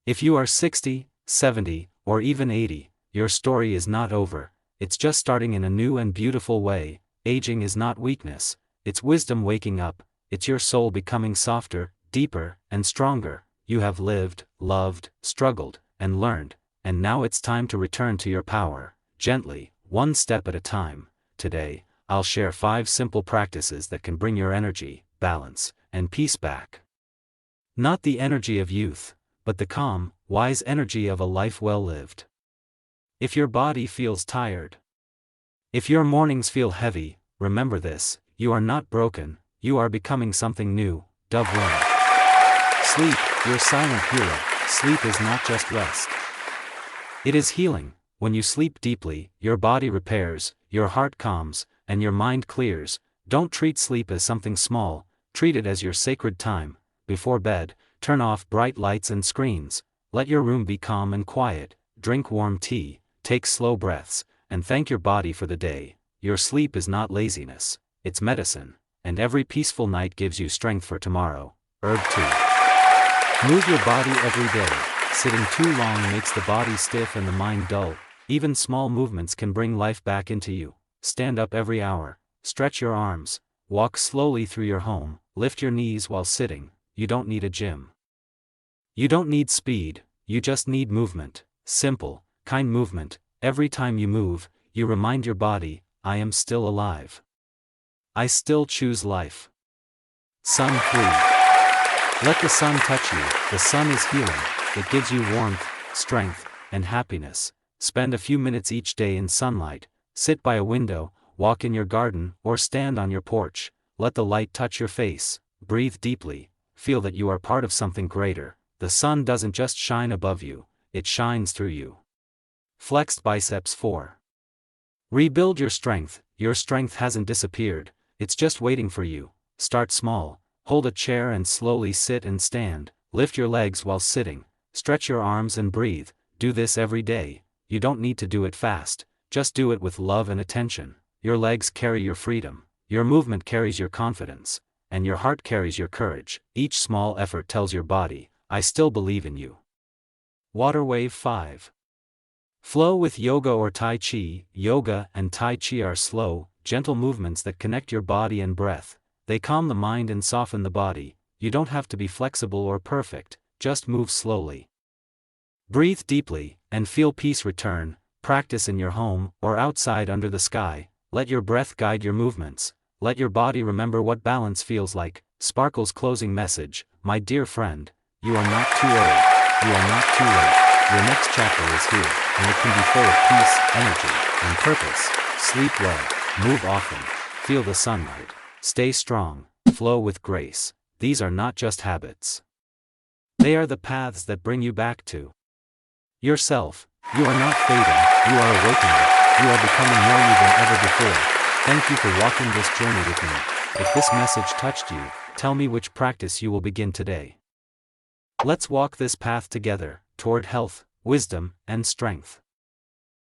If you are 60, 70, or even 80, your story is not over, it's just starting in a new and beautiful way. Aging is not weakness, it's wisdom waking up, it's your soul becoming softer, deeper, and stronger. You have lived, loved, struggled, and learned, and now it's time to return to your power, gently, one step at a time. Today, I'll share 5 simple practices that can bring your energy, balance, and peace back. Not the energy of youth, but the calm, wise energy of a life well lived. If your body feels tired, if your mornings feel heavy, remember this: you are not broken, you are becoming something new. Dove 1. Sleep, your silent hero. Sleep is not just rest. It is healing. When you sleep deeply, your body repairs, your heart calms, and your mind clears. Don't treat sleep as something small, treat it as your sacred time. Before bed, turn off bright lights and screens. Let your room be calm and quiet. Drink warm tea, take slow breaths, and thank your body for the day. Your sleep is not laziness, it's medicine, and every peaceful night gives you strength for tomorrow. Herb 2. Move your body every day. Sitting too long makes the body stiff and the mind dull. Even small movements can bring life back into you. Stand up every hour, stretch your arms, walk slowly through your home, lift your knees while sitting. You don't need a gym. You don't need speed, you just need movement. Simple, kind movement. Every time you move, you remind your body, I am still alive. I still choose life. Sun 3. Let the sun touch you. The sun is healing. It gives you warmth, strength, and happiness. Spend a few minutes each day in sunlight. Sit by a window, walk in your garden, or stand on your porch. Let the light touch your face. Breathe deeply. Feel that you are part of something greater. The sun doesn't just shine above you, it shines through you. Flexed biceps 4. Rebuild your strength. Your strength hasn't disappeared, it's just waiting for you. Start small. Hold a chair and slowly sit and stand. Lift your legs while sitting. Stretch your arms and breathe. Do this every day. You don't need to do it fast, just do it with love and attention. Your legs carry your freedom, your movement carries your confidence, and your heart carries your courage. Each small effort tells your body, I still believe in you. Water wave 5. Flow with yoga or tai chi. Yoga and tai chi are slow, gentle movements that connect your body and breath. They calm the mind and soften the body. You don't have to be flexible or perfect, just move slowly. Breathe deeply, and feel peace return. Practice in your home, or outside under the sky. Let your breath guide your movements. Let your body remember what balance feels like. Sparkle's closing message: my dear friend, you are not too old. You are not too late. Your next chapter is here, and it can be full of peace, energy, and purpose. Sleep well, move often, feel the sunlight, stay strong, flow with grace. These are not just habits. They are the paths that bring you back to yourself. You are not fading, you are awakening, you are becoming more you than ever before. Thank you for walking this journey with me. If this message touched you, tell me which practice you will begin today. Let's walk this path together, toward health, wisdom, and strength.